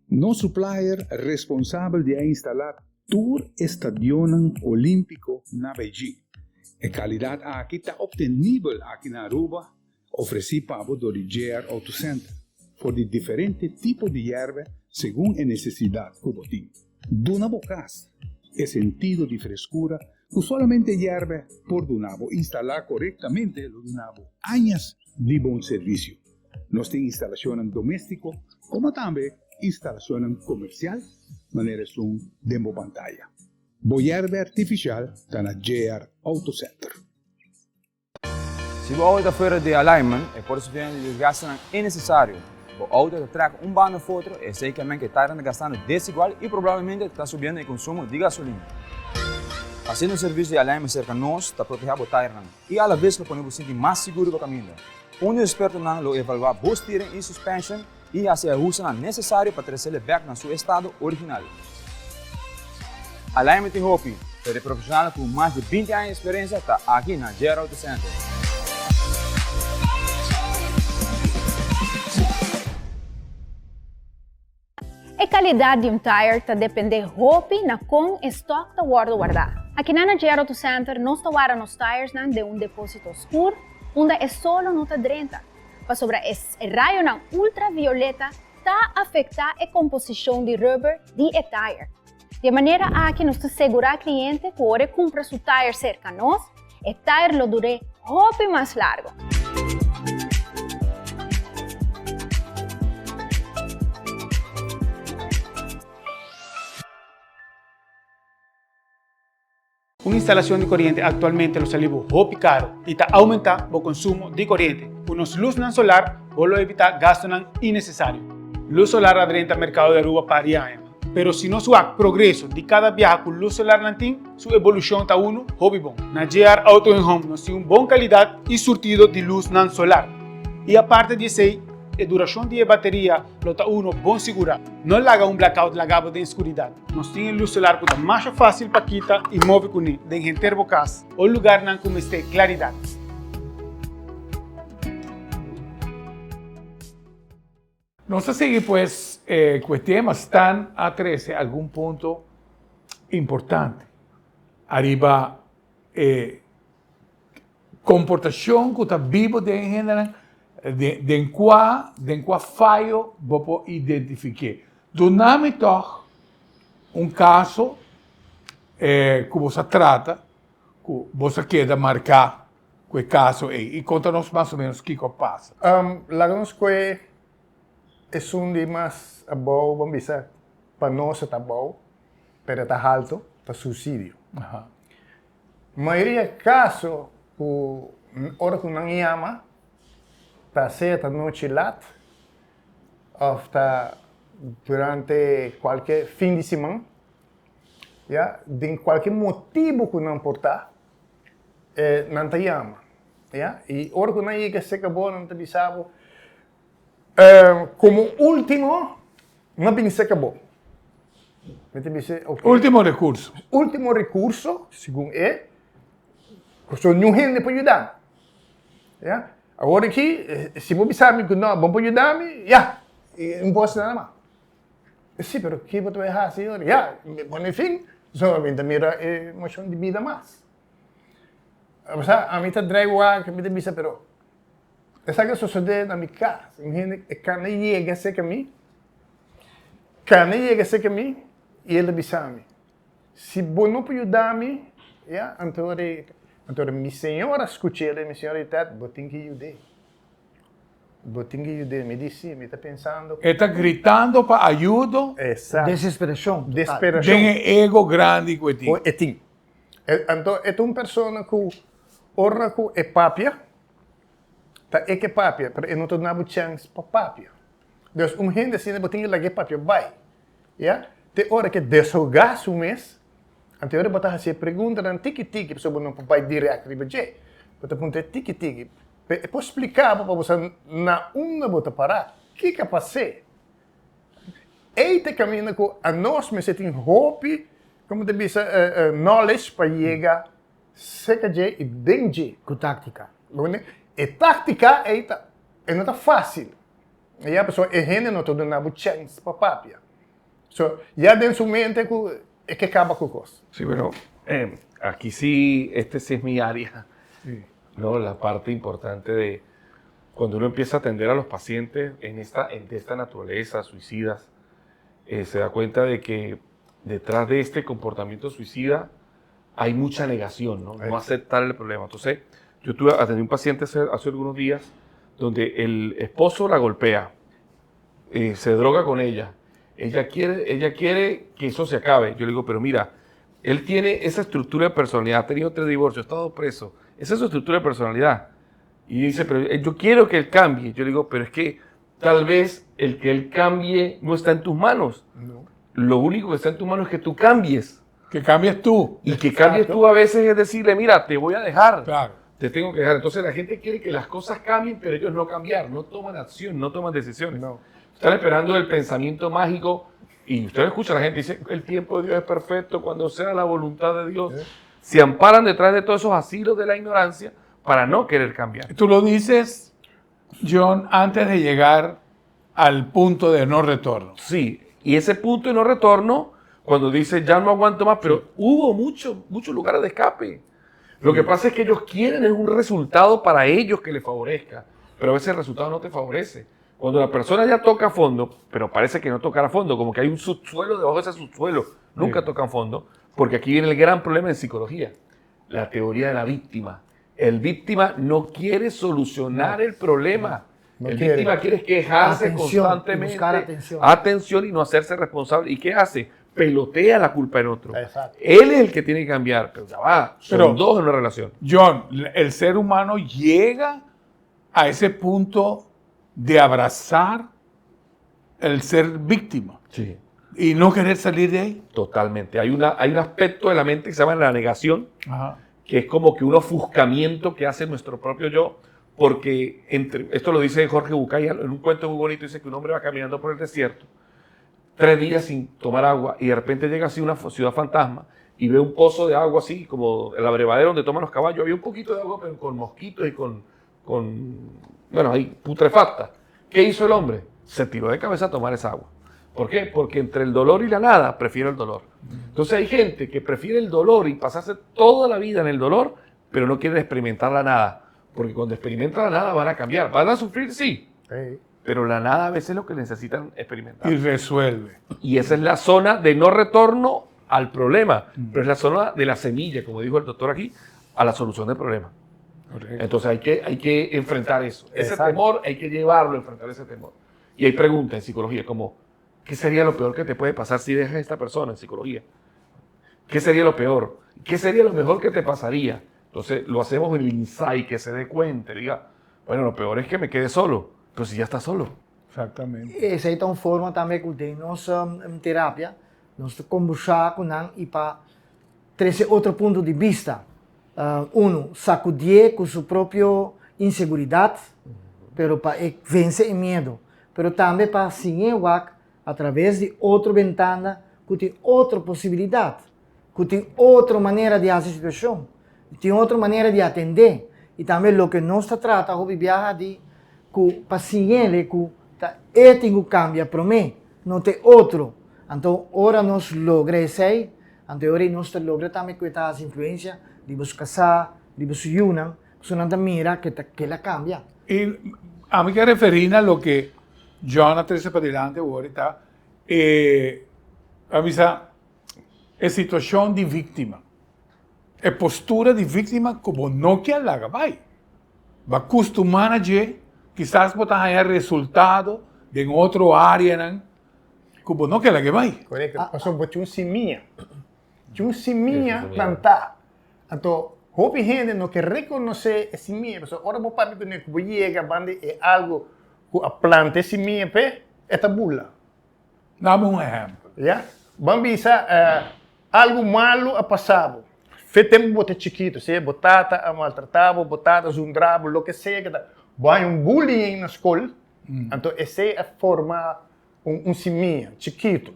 No supplier responsable de instalar Tour Estadio Olímpico na Beijing. E qualidade aqui está obtenível aqui na Aruba, ofereci para o GR Auto Center, por de diferentes tipos de hierba, según a necessidade que você tem. Duna Bocas é sentido de frescura, que solamente hierba por Dunabo instalar correctamente o Dunabo. Años de bom serviço. Nós temos instalação doméstico, como também instalação comercial, maneira som demo pantalla. Hierba artificial está na GR Auto Center. Se o auto está fora de alignment, é por isso que o desgaste é necessário. O auto que traga bando de outro é certamente que está gastando desigual e provavelmente está subindo o consumo de gasolina. Assim, o serviço de alignment cerca de nós está protegendo o tire e, à vez, que podemos sentir mais seguro para o caminho. Um experto lo evalua o steering e suspension e assim ajuste necessário para trazer ele back no seu estado original. Alignment e Hopi, para profissional com mais de 20 anos de experiência, está aqui na GR Auto Center. A qualidade de tire está depende Hopi na com estoque da guardar. Aqui na GR Auto Center, nós guardamos os tires de depósito escuro, onde é solo nota 30. Para sobre esse raio ultravioleta, está afetar a composição de rubber de tire. De maneira a que nos assegurar ao cliente que ora compra seu tire cerca a nós, o tire lo dure Hopi mais largo. Una instalación de corriente actualmente lo salió muy caro y está aumentando el consumo de corriente. Con los luz solar, vos lo evitar gastos innecesarios. Luz solar adrenta mercado de Aruba para Ariana. Pero se não há progresso de cada viagem com luz solar nantim, sua evolução está hobby bom. Na GR Auto Home nós temos boa qualidade e surtido de luz non solar. E a parte disso aí, a duração de bateria está bom segura. Não laga blackout lagado de escuridão. Nós temos luz solar que é mais fácil para quitar e mover com ele, de encher bocas, ou lugar não como este claridade. No sé si pues cuestiones están a 13 algún punto importante. Arriba, comportación que está vivo de en general, de cuál fallo vos identificar. Doname toch caso que vos trata, que vos queda marcar quel caso y contanos más o menos qué pasa. Lagos que es un de más bom, vamos dizer, para nós está bom, pero está alto, está suicídio. Ajá. Maioria de casos, hora que não ama, está certa noite lá, ou está durante qualquer fim de semana, yeah? De qualquer motivo que não importa, não te ama. Yeah? E hora que não chega, se acabou, não te bisabo. Como último, não bem se acabou. Okay. Último recurso. Último recurso, segundo sou não gente para ajudar. Yeah? Agora aqui, se você sabe que não, vão para ajudar-me, não posso nada mais. Sim, mas o que você vai fazer, senhor? No fim, somente mira a emoção de vida mais. A mim está dragado, que me diz, pero essa que sucede na minha casa, quando chega esse caminho, e ele diz a mim, se você não pode ajudar-me, então minha senhora escuta ele, minha senhora diz, você tem que ajudar. Você tem que ajudar, me disse, me está pensando. Está gritando para ajuda. Exato. Desesperação. Desesperação. Tem ego grande que tem. Então, é uma pessoa que ora que é papia, tá é que é papia, mas não tem nada chance para papia. Então, gente assim, você tem que largar papia, vai. Tem hora que desfogar o mês, então hora você fazer pergunta, não tiki-tiki, pessoa não vai direto, você pergunta tiki-tiki. Eu posso explicar para você, na você parar, o que é passar? Este caminho que a nós, mas tem hope, como te diz, knowledge para chegar, seca e bem Com tática. E tática não é fácil. E a pessoa não está dando chance para papia. So, ya de su mente es que acaba con cosas. Sí, pero aquí sí, sí es mi área, Sí. ¿no? La parte importante de cuando uno empieza a atender a los pacientes de esta naturaleza, suicidas, se da cuenta de que detrás de este comportamiento suicida hay mucha negación, ¿no? No aceptar el problema. Entonces, yo atendí un paciente hace algunos días donde el esposo la golpea, se droga con ella. Ella quiere que eso se acabe. Yo le digo, pero mira, él tiene esa estructura de personalidad, ha tenido 3 divorcios, ha estado preso. Esa es su estructura de personalidad. Y dice, pero yo quiero que él cambie. Yo le digo, pero es que tal vez el que él cambie no está en tus manos. No. Lo único que está en tus manos es que tú cambies. Que cambies tú. Y que cambies tú a veces es decirle, mira, te voy a dejar. Claro. Te tengo que dejar. Entonces la gente quiere que las cosas cambien, pero ellos no cambian, no toman acción, no toman decisiones. No. Están esperando el pensamiento mágico y usted escucha a la gente dice, el tiempo de Dios es perfecto cuando sea la voluntad de Dios. Se amparan detrás de todos esos asilos de la ignorancia para no querer cambiar. Tú lo dices, John, antes de llegar al punto de no retorno. Sí, y ese punto de no retorno, cuando dice ya no aguanto más, pero hubo muchos lugares de escape. Lo que pasa es que ellos quieren es un resultado para ellos que les favorezca, pero a veces el resultado no te favorece. Cuando la persona ya toca a fondo, pero parece que no tocará a fondo, como que hay un subsuelo debajo de ese subsuelo, nunca toca a fondo, porque aquí viene el gran problema en psicología, la teoría de la víctima. El víctima no quiere solucionar el problema. El víctima quiere quejarse constantemente, buscar atención y no hacerse responsable. ¿Y qué hace? Pelotea la culpa en otro. Exacto. Él es el que tiene que cambiar, pero ya va, son dos en una relación. John, el ser humano llega a ese punto de abrazar el ser víctima Sí. y no querer salir de ahí. Totalmente. Hay un aspecto de la mente que se llama la negación, Ajá. que es como que un ofuscamiento que hace nuestro propio yo, porque esto lo dice Jorge Bucay en un cuento muy bonito, dice que un hombre va caminando por el desierto 3 días sin tomar agua y de repente llega así a una ciudad fantasma y ve un pozo de agua así, como el abrevadero donde toman los caballos, había un poquito de agua pero con mosquitos y bueno, ahí putrefacta. ¿Qué hizo el hombre? Se tiró de cabeza a tomar esa agua. ¿Por qué? Porque entre el dolor y la nada, prefiero el dolor. Entonces hay gente que prefiere el dolor y pasarse toda la vida en el dolor, pero no quiere experimentar la nada. Porque cuando experimentan la nada van a cambiar. ¿Van a sufrir? Sí. Pero la nada a veces es lo que necesitan experimentar. Y resuelve. Y esa es la zona de no retorno al problema, pero es la zona de la semilla, como dijo el doctor aquí, a la solución del problema. Correcto. Entonces hay que enfrentar eso. Ese Exacto. temor hay que llevarlo a enfrentar ese temor. Y hay preguntas en psicología como, ¿qué sería lo peor que te puede pasar si dejas a esta persona en psicología? ¿Qué sería lo peor? ¿Qué sería lo mejor que te pasaría? Entonces lo hacemos en el insight, que se dé cuenta, diga, bueno, lo peor es que me quede solo, pero si ya está solo. Exactamente. Essa é então forma também que tem nossa terapia, nós conversar com ele e para trazer outro ponto de vista. Sacudir com sua própria inseguridade, pero para vencer o medo, pero também para seguir através de outra ventana, que tem outra possibilidade, que tem outra maneira de fazer a situação, tem outra maneira de atender. E também o que nós trata de viajar de que para seguir que tenho cambia para mim, não tem outro. Então, ora nós logra isso aí, então ora nós logra também com essa influência de você casar, de você unir, você não mira que ela cambia. Y a mí que referir a lo que Jonathan se para adelante ahorita, a mí es situación de víctima. Es postura de víctima como no que la vai. Va a acostumar a quizás botar ahí el resultado de en otro área, ¿no? Como no que la que vai. Correto. Pastor, botou siminha. Tinha um siminha plantar. Então, houve gente não que reconhecer esse siminha. Pessoal, ora vou para mim que vou chegar bande é algo que a planta siminha pe é tabula. Dame un ejemplo. Já? Bambisa algo malo a passado. Fez tempo botar chiquito, se botata a maltratado, botata zundrabo, lo que seja que vai bullying na escola. Então, essa é a forma siminha, chiquito.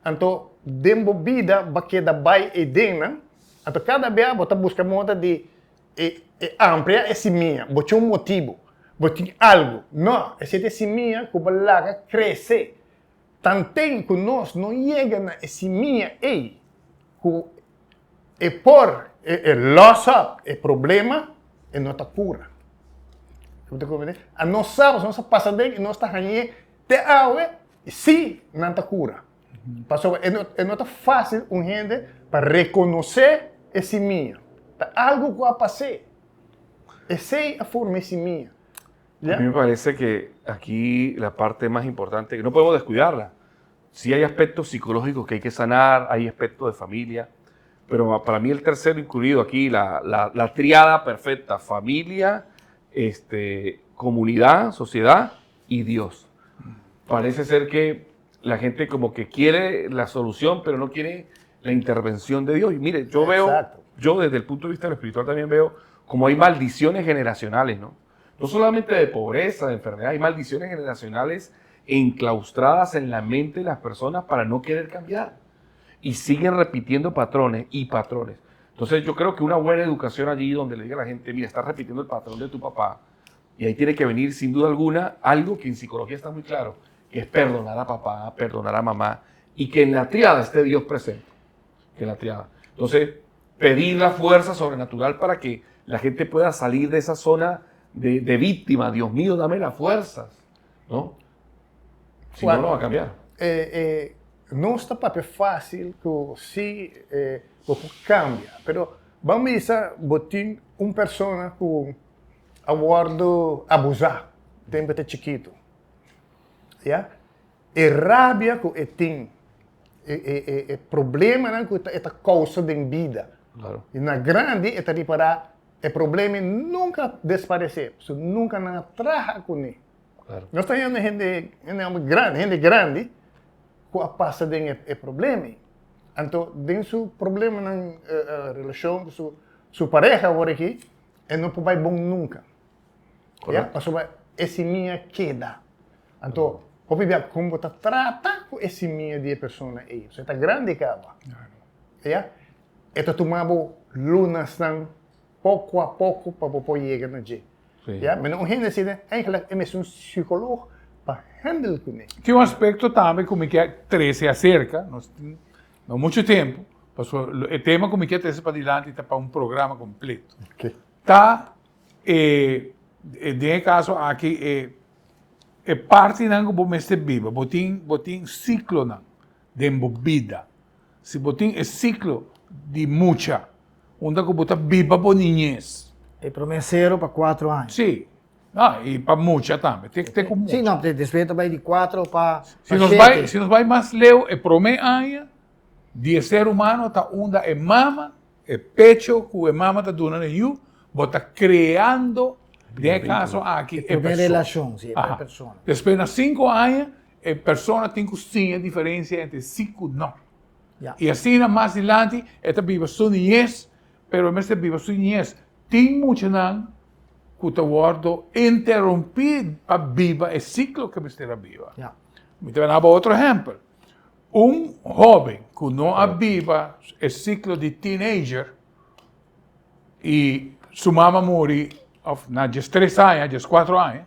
Então, dentro da vida, vai da bai e dena. Então, cada vez você busca moda de amplia esse siminha, botar motivo, botar algo. Não, esse é siminha que vai crescer. Tanto que nós não chegamos a siminha aí, que é por loss up, é problema, é nossa cura. A nós sabemos, nós passamos e nós estamos aí, te aue, sim, não está cura. Pastor, é não fácil gente para reconhecer esse minha. Algo que vai passar. Essa é a forma esse minha. A mí me parece que aquí la parte más importante, que no podemos descuidarla. Sí hay aspectos psicológicos que hay que sanar, hay aspectos de familia, pero para mí el tercero incluido aquí, la triada perfecta, familia, comunidad, sociedad y Dios. Parece ser que la gente como que quiere la solución, pero no quiere la intervención de Dios. Y mire, yo veo, yo desde el punto de vista de lo espiritual también veo como hay maldiciones generacionales, ¿no? No solamente de pobreza, de enfermedad, hay maldiciones generacionales enclaustradas en la mente de las personas para no querer cambiar. Y siguen repitiendo patrones y patrones. Entonces yo creo que una buena educación allí donde le diga a la gente, mira, estás repitiendo el patrón de tu papá, y ahí tiene que venir sin duda alguna algo que en psicología está muy claro, que es perdonar a papá, perdonar a mamá, y que en la triada esté Dios presente. Que en la triada. Entonces, pedir la fuerza sobrenatural para que la gente pueda salir de esa zona de víctima. Dios mío, dame las fuerzas, ¿no? Si no, no va a cambiar. Não está papel fácil que se cambia, pero vamos dizer, botar uma pessoa que abordo abusar, tempo de chiquito, já? E rabia que tem, problema que é a causa da vida. Claro. E na grande é reparar, o problema nunca desaparecer, você nunca não traga com ele. Claro. Nós temos gente grande, que passa de problema. Então, tem seu problema na relação com sua pareja agora aqui, e não vai bom nunca. Correto. Mas esse minha queda. Então, pode ver como você trata com esse minha de pessoa aí. Você está grande, cara. Então, tomamos lunas pouco a pouco para poder chegar na gente. Mas não é assim, eigenlijk é um psicólogo para handle com ele. Que um aspecto também, como que 13 acerca, não muito tempo, o tema como que 13 para adiante está para um programa completo. Tá, de caso aqui, parte não que você viva, botin ciclo não, de bebida. Se botin é ciclo de mucha, onde que bota viva por niñez. E promessero para 4 anos. Sim. E para mucha também. Tem que ter como. Sim, não, despeito vai de 4 para se nos vai mais leu, é promeia, de ser humano, tá onde é mama, é pecho, que é mama, tá dando you, bota criando, de caso aqui, é pessoa. Relação, sim, é pessoa. Depois, nas 5 anos, a pessoa tem que sim a diferença entre ciclo e não. E assim, mais adiante, esta viva sua niñez, pero mesmo viva sua niñez, tem muito não, que o guardo interromper para viva o ciclo que você está viva. Então, vamos outro exemplo. Jovem que não aviva o ciclo de teenager e sua mama morre na 3 anos, 4 anos,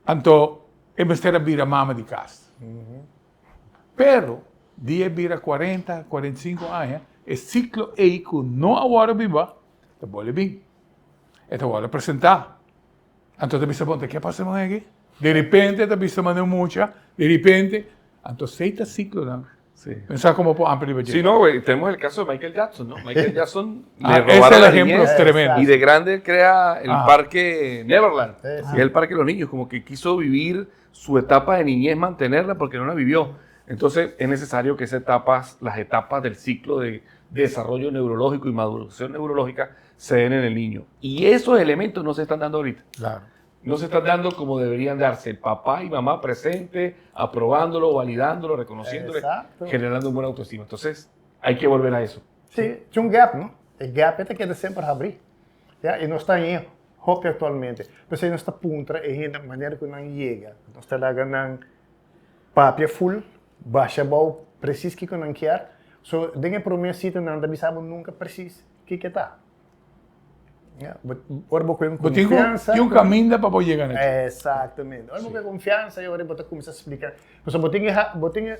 então, ele está vira mama de casa. Pero, dia vira 40, 45 anos, o ciclo aí que não agora viva, está bom bem. Então, agora apresentar. Então, você pergunta, o que passa aqui? De repente, você manda mucha, de repente, então, aceita ciclo, não? Sí. Pensar como amplio. Sí, no, güey, tenemos el caso de Michael Jackson, ¿no? Michael Jackson le ese robaron es el la ejemplo niñez, tremendo. y de grande él crea el parque Neverland, Sí. que es el parque de los niños, como que quiso vivir su etapa de niñez, mantenerla porque no la vivió. Entonces es necesario que las etapas del ciclo de desarrollo neurológico y maduración neurológica se den en el niño. Y esos elementos no se están dando ahorita. Claro. No se están dando como deberían darse. El papá y mamá presente, aprobándolo, validándolo, reconociéndole, Exacto. generando una buena autoestima. Entonces, hay que volver a eso. Sim, tinha gap, não? O gap é que sempre abrir. E nós estamos em hope atualmente. Mas nós estamos punta e da maneira que nós chega. Nós estamos lá ganhando papel full, baixa bom, preciso que nós quer. So, dengue promessa não sabemos nunca preciso que está. Agora vou com confiança. Tem caminho para poder chegar aqui. Exatamente. Agora vou com confiança e agora vou começar a explicar. Mas vou ter que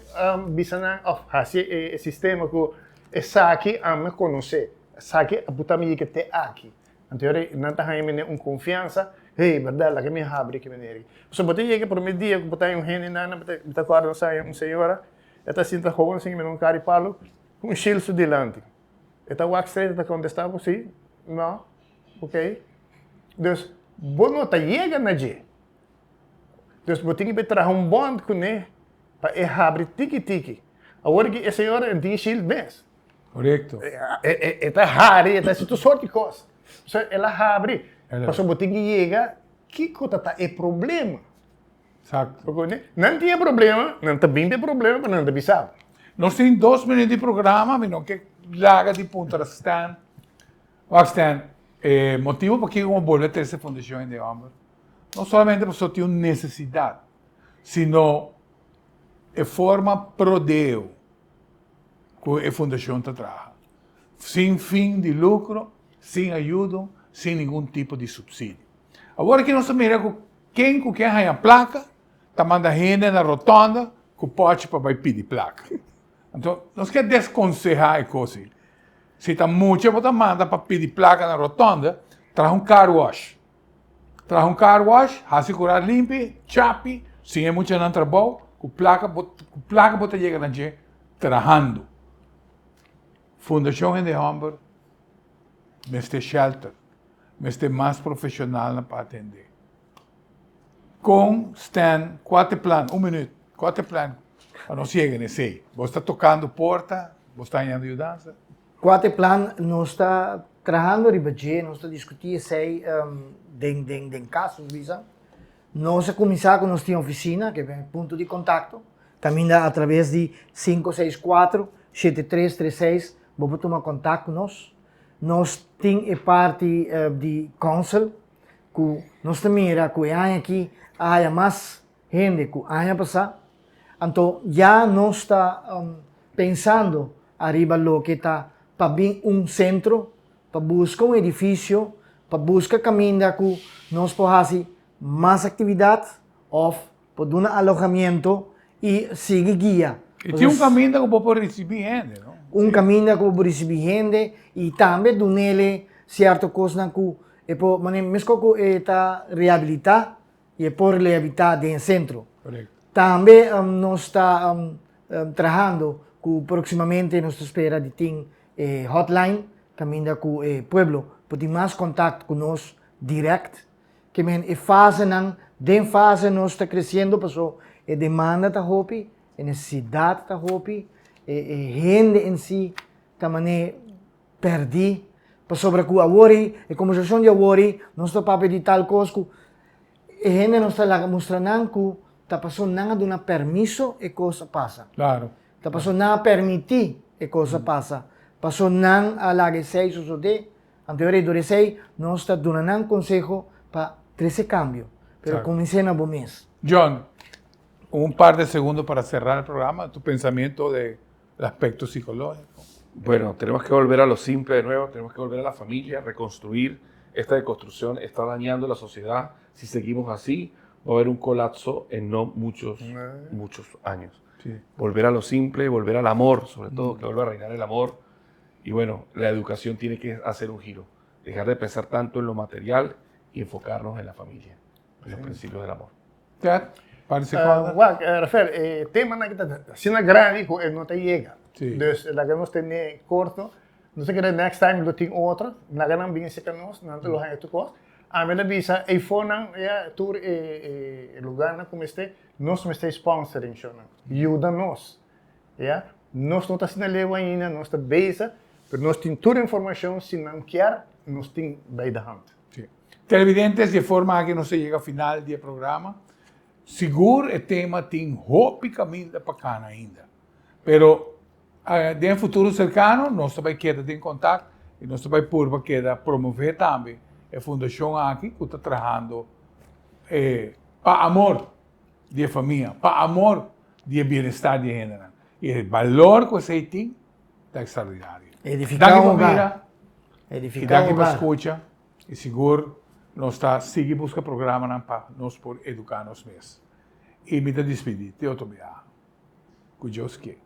bisana esse sistema que essa aqui a me conhecer. Essa aqui a botar me que te aqui. Então eu não tá aí confiança. Hey, verdade, lá que me abre que me nere. So vou ter que por meio dia botar gente na botar quadro sai senhora. Esta sinta jogo assim me não cari palo com chilso delante. Esta wax straight está contestando sim? Não. Ok? Dus, você não chega na gente. Dus, você tem que trazer bond com ele para abrir tiki-tiki. Agora que a senhora tem shield mesmo. Correto. Está raro, está tudo sorte de coisa. Ela abre. Mas você tem que chegar, que coisa é problema? Exato. Não tem problema, não tem problema, mas não tem sabe. Nós temos 2 minutos de programa, mas não que larga de ponta Stan. Stan, motivo por que vamos volver a ter essa fundação de homem, não somente porque tem uma necessidade, sino a forma pro Deus que a fundação está trabalhando. Sem fim de lucro, sem ajuda, sem nenhum tipo de subsídio. Agora que nós miramos quem tem a placa, está mandando gente na rotonda que pode para pedir placa. Então, nós queremos desconselhar a coisa. Se está muito, você manda para pedir placa na rotonda, traz car wash. Traz car wash, faz curar limpo, chape, se é muito não trabalho, com placa você chega na gente, trabalhando. Fundação de Humber, neste shelter, neste mais profissional para atender. Com Stan, 4 planos, 1 minuto, 4 planos, para não chegar nesse aí. Você está tocando porta, você está em ajudança. 4 plan não está trabalhando de budget, não está discutindo sei den casos visa Nós começar com nossa oficina, que é ponto de contato, caminha através de 564-7336, vou tomar contato com nós. Nós temos a parte de council, que nós também era que aqui há mais gente que há passar. Então, já nós está pensando arriba lo que está para vir centro, para buscar edifício, para buscar caminho que nós podemos fazer mais atividade, ou para dar alojamento e seguir guia. E tem caminho que pode receber gente, não? Caminho que pode receber gente e também dar nele certa coisa que mesmo que está reabilitar e pode reabilitar dentro do centro. Correto. Também nós estamos trabalhando que proximamente nós espera de ter hotline, caminho que o pueblo pode ter mais contato com nós direto. Que a fase nós está crescendo, passou a demanda está hopi, a necessidade está hopi, a gente em si também perdi, passou para que a conversação de agora, nós está para pedir tal coisa, a gente não está mostrando que está passando nada de permisso e coisa passa. Claro. Está passando nada permitir e coisa passa. Passou não a lá que sei o de, anterior de sei, nós está dando conselho para ese cambio, pero claro. comencé en buen mes. John, un par de segundos para cerrar el programa, tu pensamiento del aspecto psicológico. Bueno, tenemos que volver a lo simple de nuevo, tenemos que volver a la familia, reconstruir. Esta deconstrucción está dañando la sociedad. Si seguimos así, va a haber un colapso en no muchos años. Sí. Volver a lo simple, volver al amor, sobre todo, que vuelva a reinar el amor. Y bueno, la educación tiene que hacer un giro. Dejar de pensar tanto en lo material y enfocarnos en la familia, en los principios del amor. ¿Ya? Parece que... Rafael, tema na kita sina grande ko não te chega. Sim. Dus laga nós tem corto, não sei que next time do ting outra, laga nang bing se kanos, não te lo hay tu cos. A mim bisa e fonang ya tour lugar na como este, nós me está sponsoring shona. Ajuda nós. Ya, nós não tá sina lewa ainda, nós tá beisa, pero nós tem toda informação se não quer, nós tem by the hand. Sí. Televidentes, de forma que no se llega al final del programa, seguro el tema tiene hopi camino para acá ainda. Pero en el futuro cercano, nós vai quedar em contato e nós vai quedar promover também a fundação aqui que está trabalhando para amor de família, para amor de bem-estar de gênero. E o valor que você tem é extraordinário. Edificar daqui um para lugar. mira, Edificar daqui um para lugar. escuta, e seguro nós está seguir buscar programa para nós por educar nós mesmos. E me despedir, te obrigado. Que Deus quer.